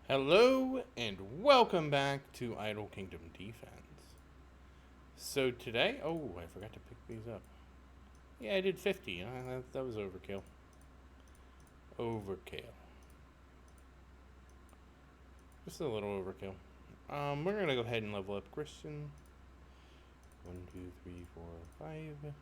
Hello and welcome back to Idle Kingdom Defense. So today, I forgot to pick these up. Yeah, I did 50. That was overkill. Overkill. Just a little overkill. We're gonna go ahead and level up Christian. 1, 2, 3, 4, 5.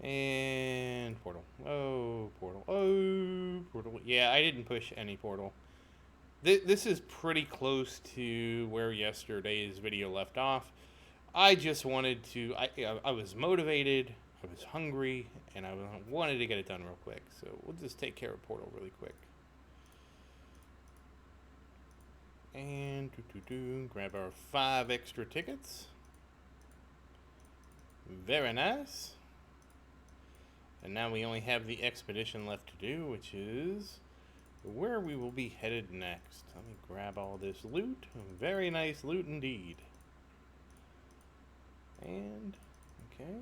And portal. Oh, portal. Oh, portal. Yeah, I didn't push any portal. This is pretty close to where yesterday's video left off. I just wanted to. I was motivated. I was hungry, and I wanted to get it done real quick. So we'll just take care of portal really quick. And grab our 5 extra tickets. Very nice. And now we only have the expedition left to do, which is where we will be headed next. Let me grab all this loot. Very nice loot indeed. And, okay.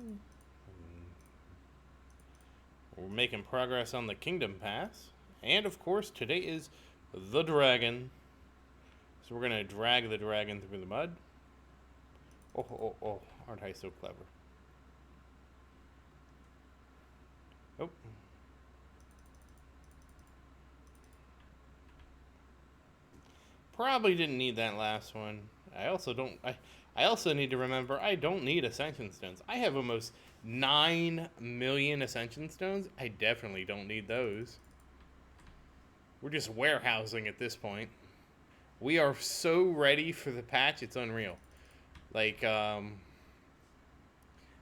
We're making progress on the Kingdom Pass. And, of course, today is the dragon. So we're going to drag the dragon through the mud. Oh, aren't I so clever? Oh. Probably didn't need that last one. I also need to remember I don't need Ascension Stones. I have almost 9 million Ascension Stones. I definitely don't need those. We're just warehousing at this point. We are so ready for the patch, it's unreal. Like,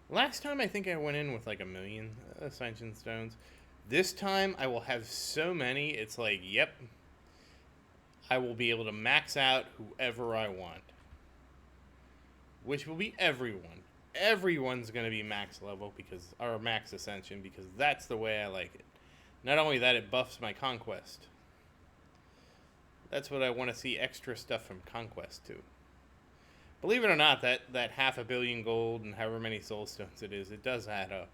last time I think I went in with like 1 million Ascension Stones. This time I will have so many, it's like, yep. I will be able to max out whoever I want. Which will be everyone. Everyone's going to be max level or max ascension because that's the way I like it. Not only that, it buffs my conquest. That's what I want to see, extra stuff from conquest too. Believe it or not, that 500 million gold and however many soul stones it is, it does add up.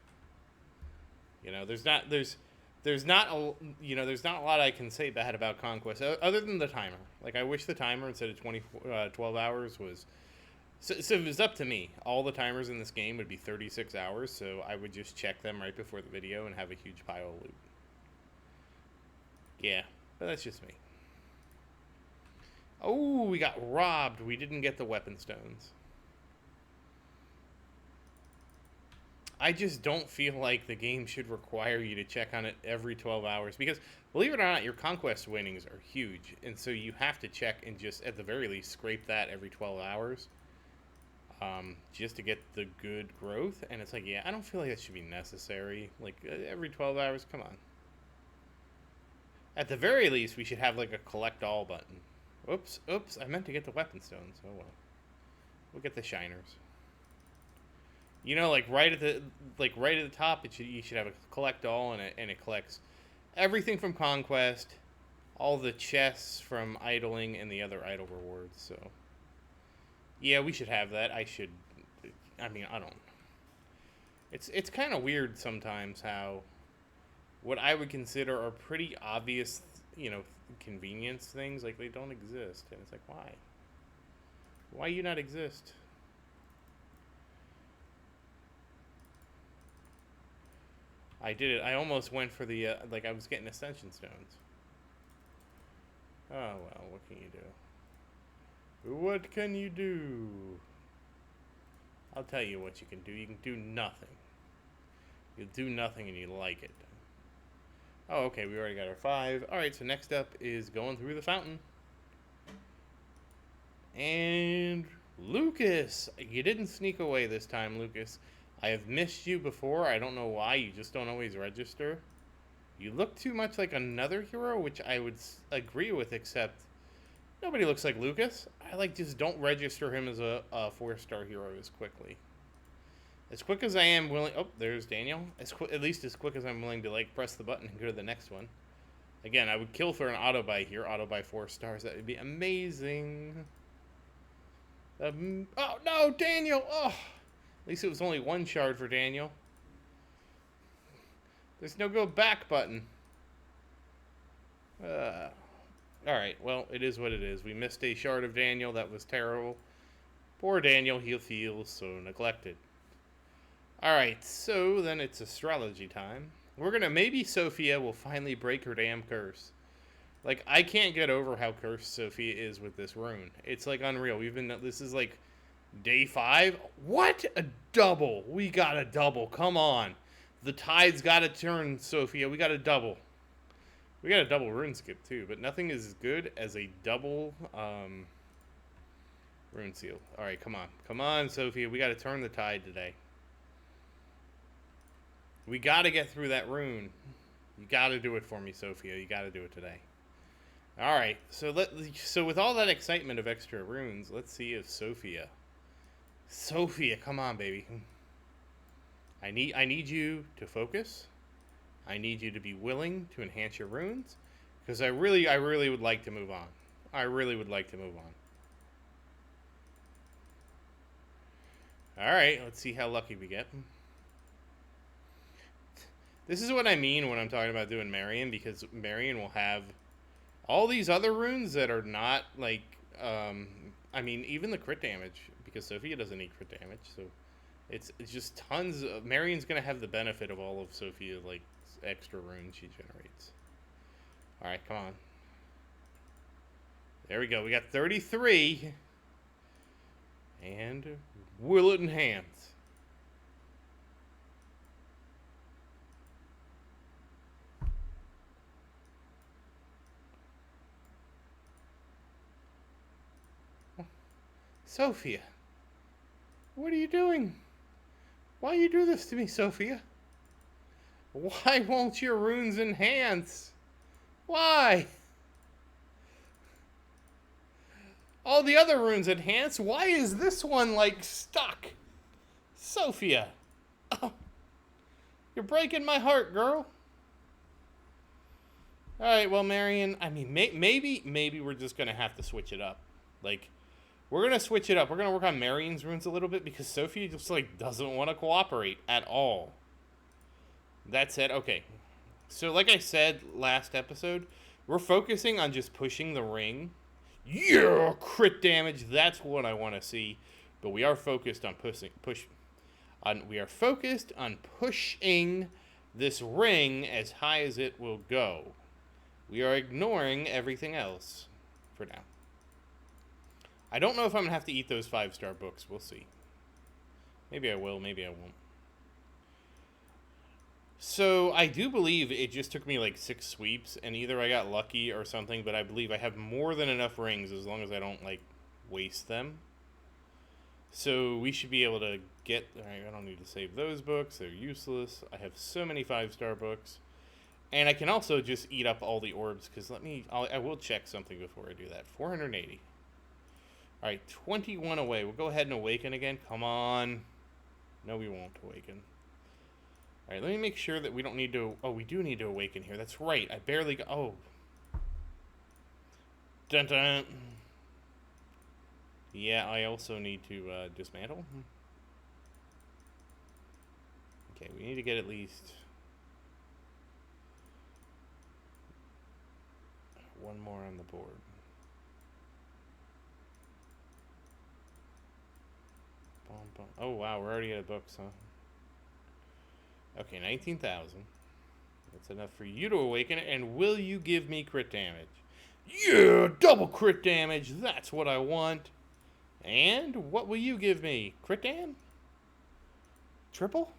You know, there's not a lot I can say bad about conquest other than the timer. Like, I wish the timer instead of 12 hours was. So if it was up to me, all the timers in this game would be 36 hours, so I would just check them right before the video and have a huge pile of loot. Yeah, but that's just me. Oh, we got robbed. We didn't get the weapon stones. I just don't feel like the game should require you to check on it every 12 hours because, believe it or not, your conquest winnings are huge, and so you have to check and just, at the very least, scrape that every 12 hours just to get the good growth. And it's like, yeah, I don't feel like that should be necessary. Like, every 12 hours, come on. At the very least, we should have, like, a collect all button. Oops, I meant to get the weapon stones. Oh, well. We'll get the shiners. You know, like right at the top, you should have a collect all, and it collects everything from conquest, all the chests from idling, and the other idle rewards. So, yeah, we should have that. I mean, I don't. It's kind of weird sometimes how what I would consider are pretty obvious, convenience things, like they don't exist, and it's like, why? Why you not exist? I did it. I almost went for the, I was getting Ascension Stones. Oh, well, what can you do? What can you do? I'll tell you what you can do. You can do nothing. You'll do nothing and you like it. Oh, okay, we already got our 5. Alright, so next up is going through the fountain. And Lucas! You didn't sneak away this time, Lucas. I have missed you before. I don't know why. You just don't always register. You look too much like another hero, which I would agree with, except nobody looks like Lucas. I just don't register him as a 4-star hero as quickly. As quick as I am willing... Oh, there's Daniel. At least as quick as I'm willing to, press the button and go to the next one. Again, I would kill for an auto-buy here. Auto-buy 4 stars. That would be amazing. Oh, no, Daniel! Oh! At least it was only 1 shard for Daniel. There's no go back button. Uh, Alright, well, it is what it is. We missed a shard of Daniel. That was terrible. Poor Daniel, he feels so neglected. Alright, so then it's astrology time. We're gonna, maybe Sophia will finally break her damn curse. Like, I can't get over how cursed Sophia is with this rune. It's like unreal. This is like day 5. What? A double. We got a double. Come on. The tide's gotta turn, Sophia. We got a double. We got a double rune skip too, but nothing is as good as a double rune seal. Alright, come on. Come on, Sophia. We gotta turn the tide today. We gotta get through that rune. You gotta do it for me, Sophia. You gotta do it today. Alright, so with all that excitement of extra runes, let's see if Sophia. Sophia, come on, baby. I need you to focus. I need you to be willing to enhance your runes, because I really would like to move on. I really would like to move on. Alright, let's see how lucky we get. This is what I mean when I'm talking about doing Marion, because Marion will have all these other runes that are not like, I mean, even the crit damage, because Sophia doesn't need crit damage, so it's just tons of, Marion's gonna have the benefit of all of Sophia's like extra runes she generates. Alright, come on. There we go, we got 33. And will it enhance? Sophia, what are you doing? Why you do this to me, Sophia? Why won't your runes enhance? Why? All the other runes enhance. Why is this one, like, stuck? Sophia. Oh, you're breaking my heart, girl. Alright, well, Marion, I mean, maybe we're just going to have to switch it up. Like, we're going to switch it up. We're going to work on Marion's runes a little bit, because Sophia just, like, doesn't want to cooperate at all. That said, okay. So, like I said last episode, we're focusing on just pushing the ring. Yeah, crit damage. That's what I want to see. But we are focused on pushing this ring as high as it will go. We are ignoring everything else for now. I don't know if I'm going to have to eat those 5-star books. We'll see. Maybe I will, maybe I won't. So, I do believe it just took me like 6 sweeps, and either I got lucky or something, but I believe I have more than enough rings as long as I don't, like, waste them. So, we should be able to get... Alright, I don't need to save those books. They're useless. I have so many 5-star books. And I can also just eat up all the orbs, because I will check something before I do that. 480. Alright, 21 away. We'll go ahead and awaken again. Come on. No, we won't awaken. Alright, let me make sure that we don't need to... Oh, we do need to awaken here. That's right. I barely got... Oh. Dun dun. Yeah, I also need to dismantle. Okay, we need to get at least... one more on the board. Oh, wow, we're already out of books, huh? Okay, 19,000. That's enough for you to awaken it. And will you give me crit damage? Yeah, double crit damage. That's what I want. And what will you give me? Crit dam? Triple?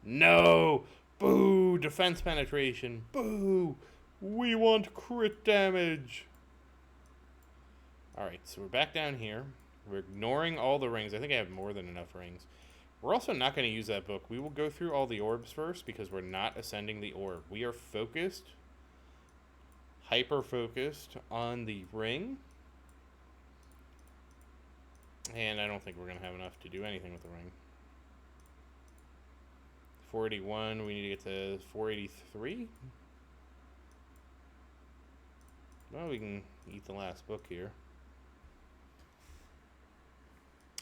No. Boo. Defense penetration. Boo. We want crit damage. Alright, so we're back down here. We're ignoring all the rings. I think I have more than enough rings. We're also not going to use that book. We will go through all the orbs first because we're not ascending the orb. We are focused, hyper-focused on the ring. And I don't think we're going to have enough to do anything with the ring. 481, we need to get to 483. Well, we can eat the last book here.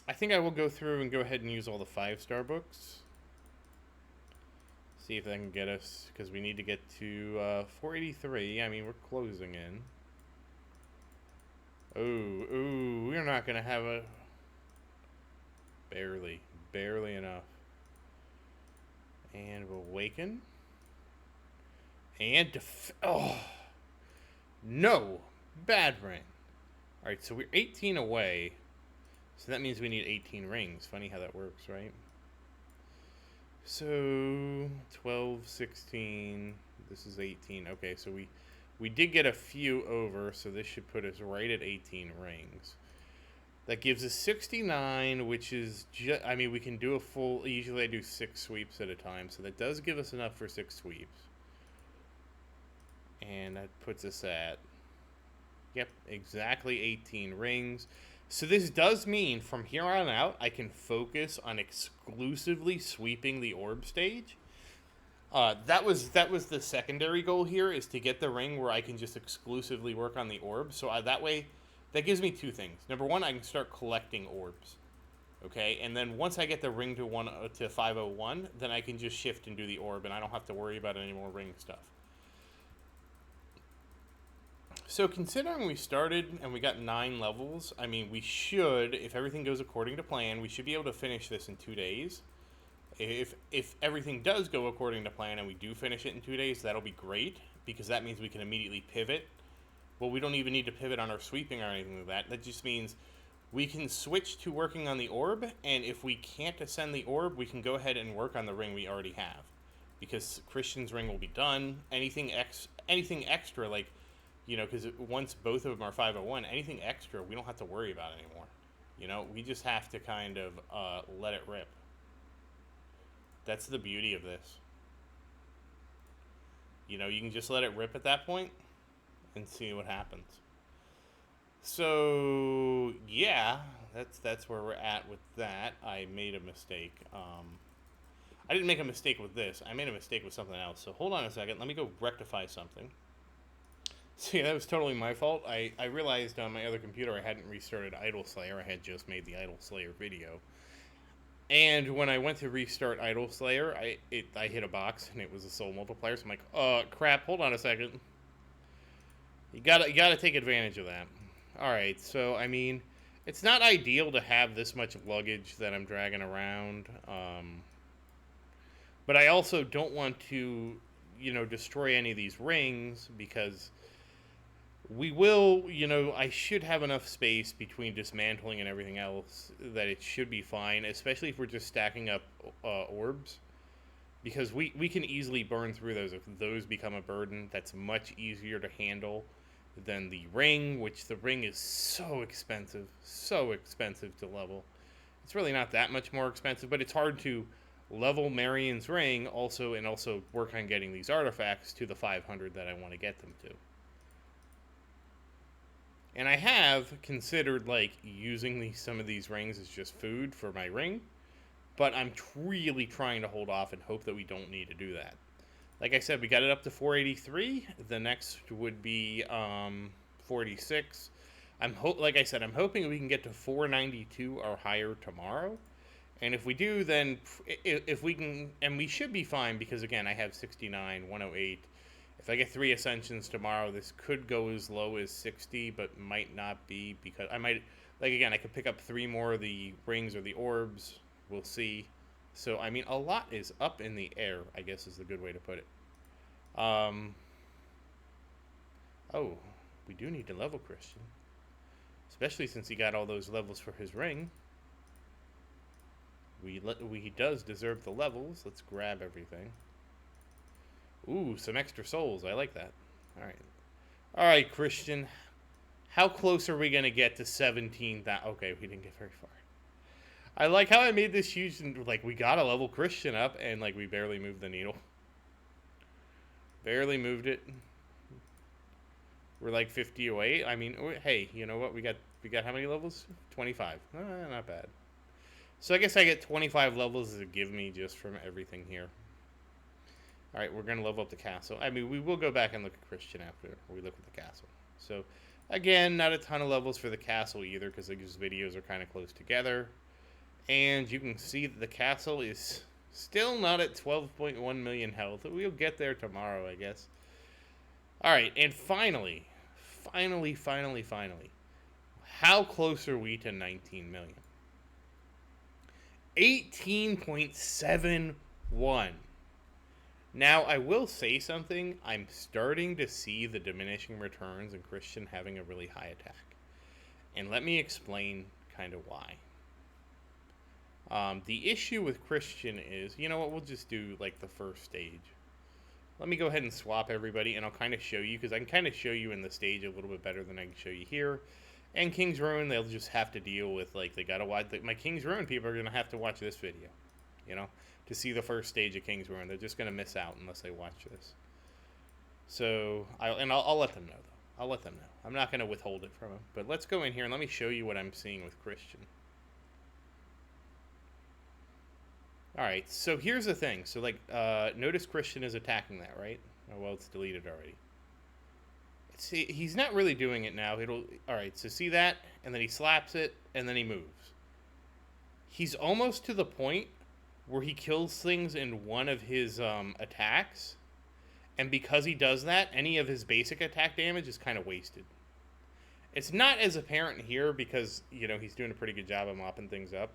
I think I will go through and go ahead and use all the 5-star books. See if that can get us, because we need to get to 483. I mean, we're closing in. Ooh, we're not going to have a... Barely enough. And we'll awaken. And oh, no, bad ring. All right, so we're 18 away. So that means we need 18 rings. Funny how that works, right? So 12, 16. This is 18. Okay, so we did get a few over, so this should put us right at 18 rings. That gives us 69, which is just, I mean, we can do a full, usually I do 6 sweeps at a time, so that does give us enough for 6 sweeps. And that puts us at, yep, exactly 18 rings. So this does mean from here on out, I can focus on exclusively sweeping the orb stage. That was the secondary goal here, is to get the ring where I can just exclusively work on the orb. So that way, that gives me 2 things. Number one, I can start collecting orbs. Okay, and then once I get the ring to 501, then I can just shift and do the orb, and I don't have to worry about any more ring stuff. So considering we started and we got 9 levels, I mean, we should, if everything goes according to plan, we should be able to finish this in 2 days. If everything does go according to plan and we do finish it in 2 days, that'll be great, because that means we can immediately pivot. Well, we don't even need to pivot on our sweeping or anything like that. That just means we can switch to working on the orb, and if we can't ascend the orb, we can go ahead and work on the ring we already have, because Christian's ring will be done. Anything extra, like, you know, because once both of them are 501, anything extra we don't have to worry about anymore. You know, we just have to kind of let it rip. That's the beauty of this. You know, you can just let it rip at that point and see what happens. So, yeah, that's where we're at with that. I made a mistake. I didn't make a mistake with this. I made a mistake with something else. So hold on a second. Let me go rectify something. See, that was totally my fault. I realized on my other computer I hadn't restarted Idle Slayer. I had just made the Idle Slayer video. And when I went to restart Idle Slayer, I hit a box and it was a soul multiplier. So I'm like, crap, hold on a second. You gotta take advantage of that. Alright, so I mean, it's not ideal to have this much luggage that I'm dragging around. But I also don't want to, you know, destroy any of these rings, because we will, you know, I should have enough space between dismantling and everything else that it should be fine, especially if we're just stacking up orbs, because we can easily burn through those. If those become a burden, that's much easier to handle than the ring, which the ring is so expensive to level. It's really not that much more expensive, but it's hard to level Marion's ring also work on getting these artifacts to the 500 that I want to get them to. And I have considered, like, using some of these rings as just food for my ring, but I'm really trying to hold off and hope that we don't need to do that. Like I said, we got it up to 483. The next would be 46. Like I said, I'm hoping we can get to 492 or higher tomorrow. And if we do, then if we can, and we should be fine, because again, I have 69, 108. If I get 3 ascensions tomorrow, this could go as low as 60, but might not be, because I might, like, again, I could pick up 3 more of the rings or the orbs. We'll see. So, I mean, a lot is up in the air, I guess is the good way to put it. Oh, we do need to level Christian. Especially since he got all those levels for his ring. He does deserve the levels. Let's grab everything. Ooh, some extra souls. I like that. Alright. Alright, Christian. How close are we going to get to 17,000? Okay, we didn't get very far. I like how I made this huge, like, we got to level Christian up, and, like, we barely moved the needle. Barely moved it. We're, like, 50 away. I mean, hey, you know what? We got how many levels? 25. Not bad. So I guess I get 25 levels as a give me just from everything here. Alright, we're going to level up the castle. I mean, we will go back and look at Christian after we look at the castle. So, again, not a ton of levels for the castle either, because these videos are kind of close together. And you can see that the castle is Still not at 12.1 million health. We'll get there tomorrow, I guess. Alright, and finally, how close are we to 19 million? 18.71. Now, I will say something. I'm starting to see the diminishing returns and Christian having a really high attack. And let me explain kind of why. The issue with Christian is, you know what, we'll just do like the first stage. Let me go ahead and swap everybody, and I'll kind of show you, because I can kind of show you in the stage a little bit better than I can show you here. And King's Rune, they'll just have to deal with, like, they gotta watch, my King's Rune people are going to have to watch this video, you know, to see the first stage of King's Rune. They're just going to miss out unless they watch this. So, I'll let them know, though. I'll let them know. I'm not going to withhold it from them. But let's go in here and let me show you what I'm seeing with Christian. Alright, so here's the thing. So, like, notice Christian is attacking that, right? Oh, well, it's deleted already. See, he's not really doing it now. Alright, so see that? And then he slaps it, and then he moves. He's almost to the point where he kills things in one of his attacks. And because he does that, any of his basic attack damage is kind of wasted. It's not as apparent here because, you know, he's doing a pretty good job of mopping things up.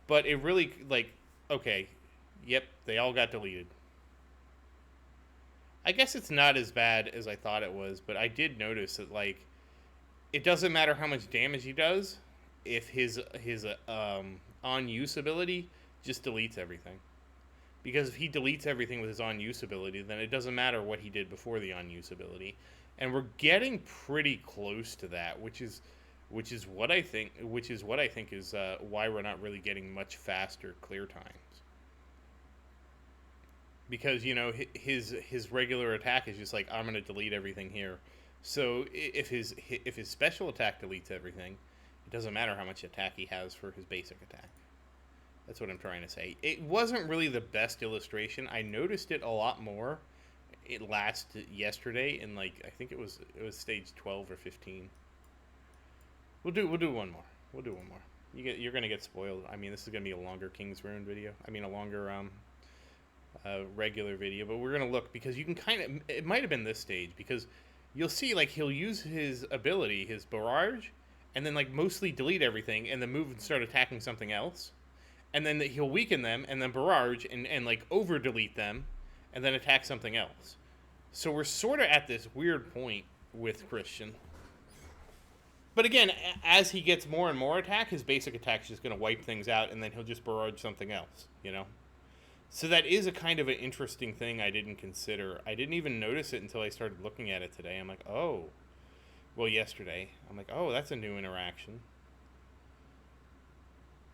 But it really, like... Okay, yep, they all got deleted. I guess it's not as bad as I thought it was, but I did notice that, like, it doesn't matter how much damage he does if his on-use ability just deletes everything. Because if he deletes everything with his on-use ability, then it doesn't matter what he did before the on-use ability. And we're getting pretty close to that, which is what I think is why we're not really getting much faster clear times. Because, you know, his regular attack is just like, I'm going to delete everything here. So if his special attack deletes everything, it doesn't matter how much attack he has for his basic attack. That's what I'm trying to say. It wasn't really the best illustration. I noticed it a lot more. It yesterday in, like, I think it was stage 12 or 15. We'll do one more. You're gonna get spoiled. I mean, this is gonna be a longer King's Rune video. I mean, a longer regular video. But we're gonna look, because you can kind of. It might have been this stage, because you'll see, like, he'll use his ability, his barrage, and then, like, mostly delete everything, and then move and start attacking something else, and then he'll weaken them, and then barrage and like over delete them, and then attack something else. So we're sort of at this weird point with Christian. But again, as he gets more and more attack, his basic attack is just going to wipe things out, and then he'll just barrage something else, you know? So that is a kind of an interesting thing I didn't consider. I didn't even notice it until I started looking at it today. I'm like, oh. Well, yesterday. I'm like, oh, that's a new interaction.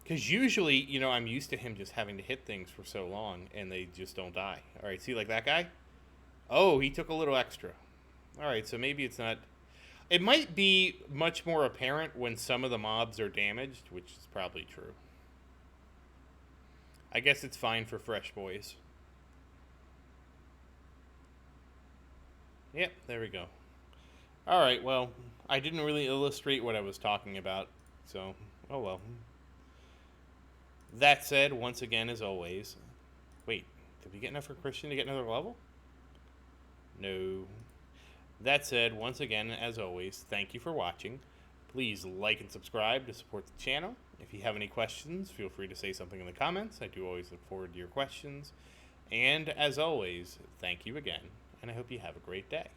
Because usually, you know, I'm used to him just having to hit things for so long, and they just don't die. All right, see, like that guy? Oh, he took a little extra. All right, so maybe it's not... It might be much more apparent when some of the mobs are damaged, which is probably true. I guess it's fine for fresh boys. Yep, there we go. Alright, well, I didn't really illustrate what I was talking about, so, oh well. That said, once again, as always... Wait, did we get enough for Christian to get another level? No. That said, once again, as always, thank you for watching. Please like and subscribe to support the channel. If you have any questions, feel free to say something in the comments. I do always look forward to your questions. And as always, thank you again, and I hope you have a great day.